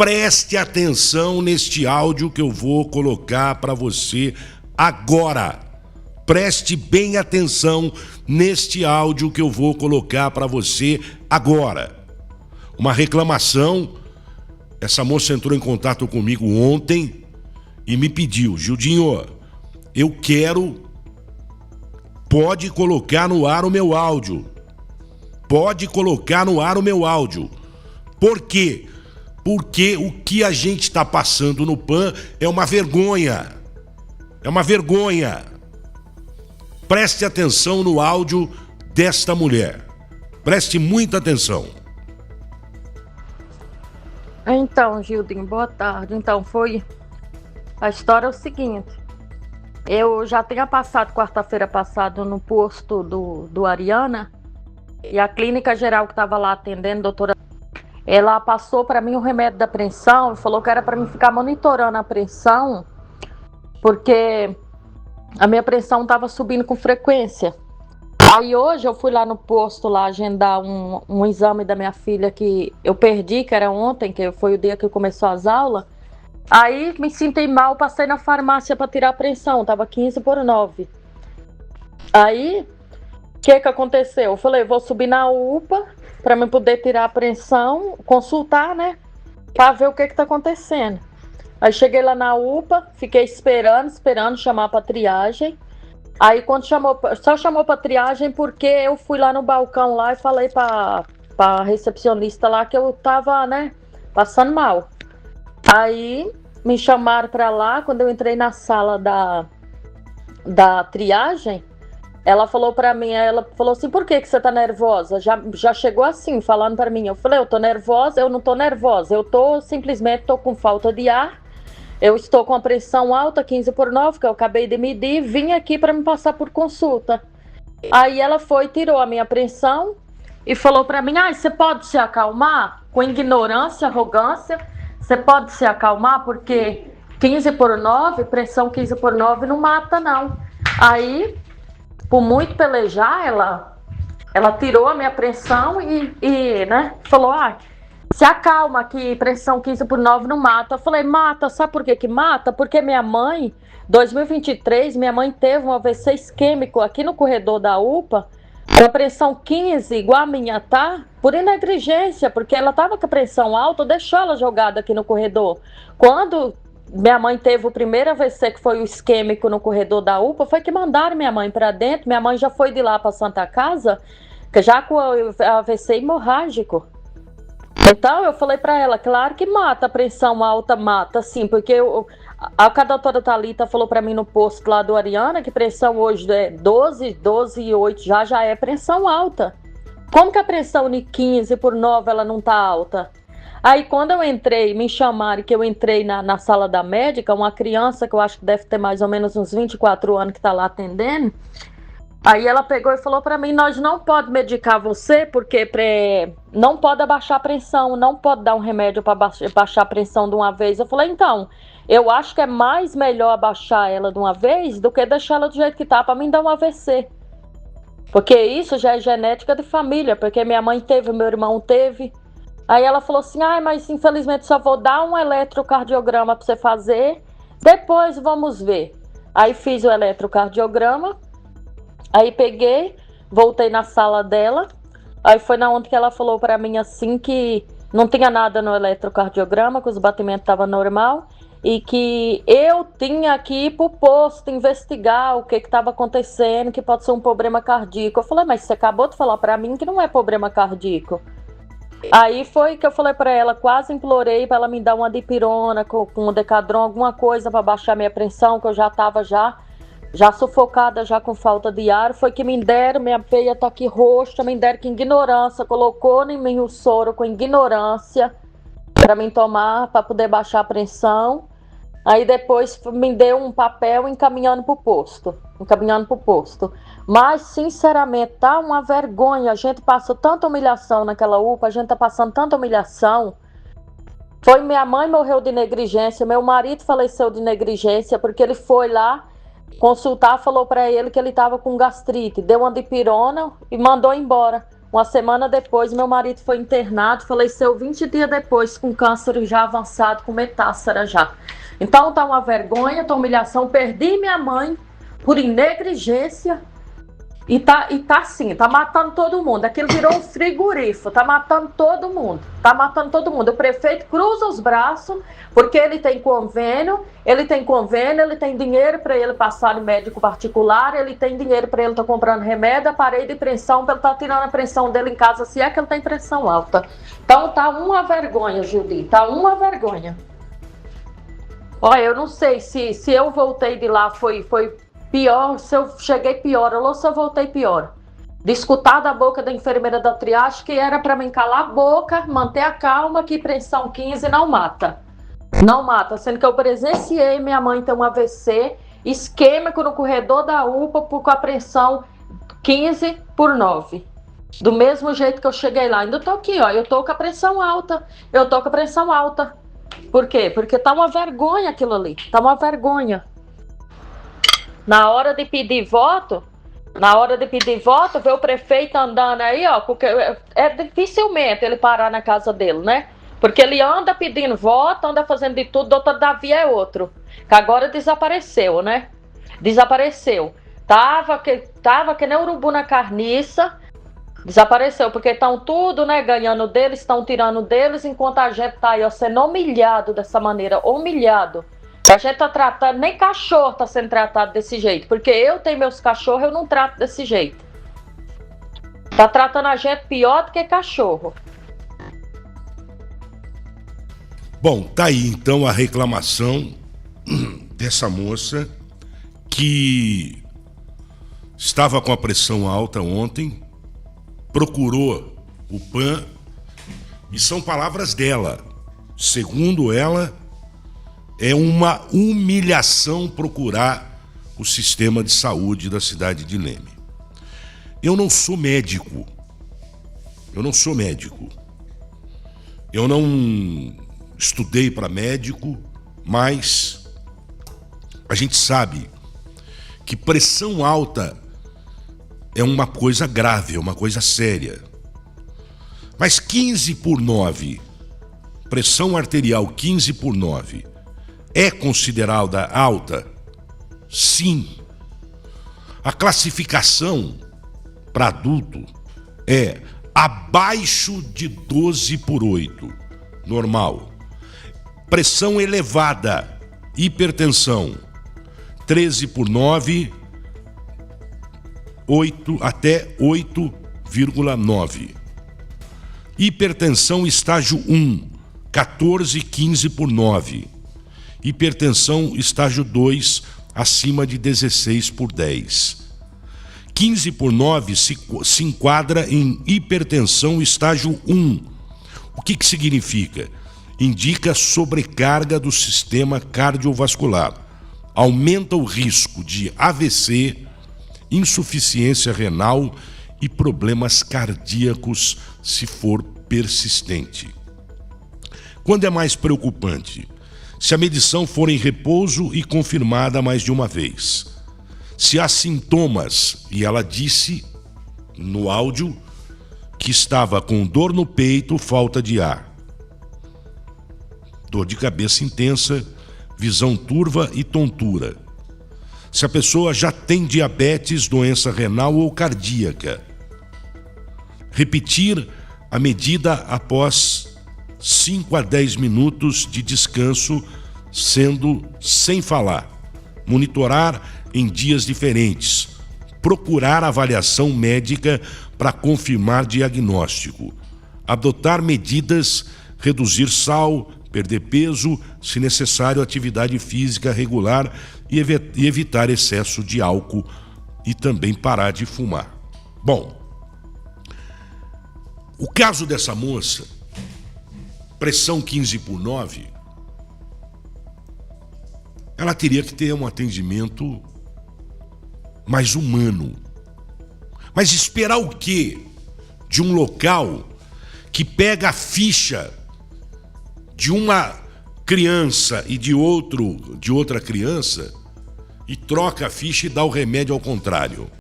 Preste atenção neste áudio que eu vou colocar para você agora. Preste bem atenção neste áudio que eu vou colocar para você agora. Uma reclamação. Essa moça entrou em contato comigo ontem e me pediu: Gildinho, eu quero... Pode colocar no ar o meu áudio. Pode colocar no ar o meu áudio. Por quê? Porque o que a gente está passando no PAN é uma vergonha. É uma vergonha. Preste atenção no áudio desta mulher. Preste muita atenção. Então, Gildinho, boa tarde. Então, a história é o seguinte. Eu já tinha passado quarta-feira passada no posto do Ariana, e a clínica geral que estava lá atendendo, doutora, ela passou para mim o remédio da pressão e falou que era para mim ficar monitorando a pressão, porque a minha pressão estava subindo com frequência. Aí hoje eu fui lá no posto lá agendar um exame da minha filha que eu perdi, que era ontem, que foi o dia que começou as aulas. Aí me senti mal, passei na farmácia para tirar a pressão, tava 15/9. Aí, o que aconteceu? Eu falei, vou subir na UPA para me poder tirar a pressão, consultar, né? Para ver o que tá acontecendo. Aí cheguei lá na UPA, fiquei esperando chamar para triagem. Aí quando só chamou para triagem porque eu fui lá no balcão lá e falei para recepcionista lá que eu tava, né, passando mal. Aí me chamaram para lá. Quando eu entrei na sala da triagem, ela falou para mim, ela falou assim: por que você tá nervosa? Já chegou assim, falando para mim. Eu falei, eu tô nervosa, eu não tô nervosa, eu simplesmente tô com falta de ar. Eu estou com a pressão alta, 15/9, que eu acabei de medir, vim aqui para me passar por consulta. Aí ela tirou a minha pressão e falou para mim: você pode se acalmar? Com ignorância, arrogância, você pode se acalmar porque 15/9, pressão 15/9 não mata não. Aí, por muito pelejar, ela tirou a minha pressão e né, falou: se acalma que pressão 15/9 não mata. Eu falei, mata, sabe por que mata? Porque minha mãe, 2023, minha mãe teve um AVC isquêmico aqui no corredor da UPA, com a pressão 15, igual a minha, tá? Por negligência, porque ela tava com a pressão alta, deixou ela jogada aqui no corredor. Quando minha mãe teve o primeiro AVC, que foi o isquêmico no corredor da UPA, foi que mandaram minha mãe para dentro. Minha mãe já foi de lá para Santa Casa, já com o AVC hemorrágico. Então eu falei para ela, claro que mata, a pressão alta mata, sim, porque a doutora Thalita falou para mim no posto lá do Ariana que pressão hoje é 12,8 já é pressão alta. Como que a pressão de 15/9 ela não tá alta? Aí quando eu entrei, me chamaram, que eu entrei na sala da médica, uma criança que eu acho que deve ter mais ou menos uns 24 anos que tá lá atendendo. Aí ela pegou e falou para mim, nós não pode medicar você, porque não pode abaixar a pressão, não pode dar um remédio para baixar a pressão de uma vez. Eu falei, então, eu acho que é mais melhor abaixar ela de uma vez do que deixar ela do jeito que tá, para mim dar um AVC. Porque isso já é genética de família, porque minha mãe teve, meu irmão teve. Aí ela falou assim, mas infelizmente só vou dar um eletrocardiograma para você fazer, depois vamos ver. Aí fiz o eletrocardiograma. Aí peguei, voltei na sala dela, aí foi na onde que ela falou para mim assim que não tinha nada no eletrocardiograma, que os batimentos estavam normal e que eu tinha que ir pro posto investigar o que estava acontecendo, que pode ser um problema cardíaco. Eu falei, mas você acabou de falar para mim que não é problema cardíaco. Aí foi que eu falei para ela, quase implorei para ela me dar uma dipirona com um Decadron, alguma coisa para baixar minha pressão, que eu já estava já sufocada, já com falta de ar. Foi que me deram, minha veia tá aqui roxa, me deram com ignorância, colocou em mim o soro com ignorância para mim tomar, para poder baixar a pressão. Aí depois me deu um papel encaminhando pro posto. Mas, sinceramente, tá uma vergonha. A gente passou tanta humilhação naquela UPA, a gente tá passando tanta humilhação. Minha mãe morreu de negligência, meu marido faleceu de negligência, porque ele foi lá consultar, falou para ele que ele estava com gastrite, deu uma dipirona e mandou embora. Uma semana depois, meu marido foi internado, faleceu 20 dias depois, com câncer já avançado, com metástase já. Então tá uma vergonha, tá humilhação. Perdi minha mãe por negligência. E tá assim, tá matando todo mundo. Aquilo virou um frigorífico, tá matando todo mundo. Tá matando todo mundo. O prefeito cruza os braços, porque ele tem convênio, ele tem dinheiro para ele passar no médico particular, ele tem dinheiro para ele estar comprando remédio, aparelho de pressão, para ele estar tirando a pressão dele em casa, se é que ele tem pressão alta. Então tá uma vergonha, Gildi, tá uma vergonha. Olha, eu não sei se eu voltei de lá foi pior, se eu cheguei pior ou se eu voltei pior. De escutar da boca da enfermeira da triagem que era para mim calar a boca, manter a calma, que pressão 15 não mata. Não mata, sendo que eu presenciei minha mãe ter um AVC isquêmico no corredor da UPA com a pressão 15/9. Do mesmo jeito que eu cheguei lá. Ainda tô aqui, ó, eu tô com a pressão alta. Por quê? Porque tá uma vergonha aquilo ali, tá uma vergonha. Na hora de pedir voto, vê o prefeito andando aí, ó, porque dificilmente ele parar na casa dele, né? Porque ele anda pedindo voto, anda fazendo de tudo, doutor Davi é outro, que agora desapareceu, né? Desapareceu. Tava que nem urubu na carniça, desapareceu, porque estão tudo, né, ganhando deles, estão tirando deles, enquanto a gente tá aí, ó, sendo humilhado dessa maneira, humilhado. A gente tá tratando, nem cachorro tá sendo tratado desse jeito, porque eu tenho meus cachorros, eu não trato desse jeito. Tá tratando a gente pior do que cachorro. Bom, tá aí então a reclamação dessa moça que estava com a pressão alta ontem, procurou o PAN, e são palavras dela. Segundo ela, é uma humilhação procurar o sistema de saúde da cidade de Leme. Eu não sou médico. Eu não estudei para médico, mas a gente sabe que pressão alta é uma coisa grave, é uma coisa séria. Mas 15/9, pressão arterial 15/9, é considerada alta? Sim. A classificação para adulto é abaixo de 12/8, normal. Pressão elevada, hipertensão, 13/9, 8 até 8,9. Hipertensão estágio 1, 14/15/9. Hipertensão estágio 2, acima de 16/10. 15/9 se enquadra em hipertensão estágio 1. O que significa? Indica sobrecarga do sistema cardiovascular. Aumenta o risco de AVC, insuficiência renal e problemas cardíacos se for persistente. Quando é mais preocupante? Se a medição for em repouso e confirmada mais de uma vez. Se há sintomas, e ela disse no áudio que estava com dor no peito, falta de ar, dor de cabeça intensa, visão turva e tontura. Se a pessoa já tem diabetes, doença renal ou cardíaca. Repetir a medida após 5 a 10 minutos de descanso, sendo sem falar. Monitorar em dias diferentes. Procurar avaliação médica para confirmar diagnóstico. Adotar medidas, reduzir sal, perder peso, se necessário atividade física regular e evitar excesso de álcool e também parar de fumar. Bom, o caso dessa moça, pressão 15/9, ela teria que ter um atendimento mais humano. Mas esperar o quê? De um local que pega a ficha de uma criança e de outra criança e troca a ficha e dá o remédio ao contrário.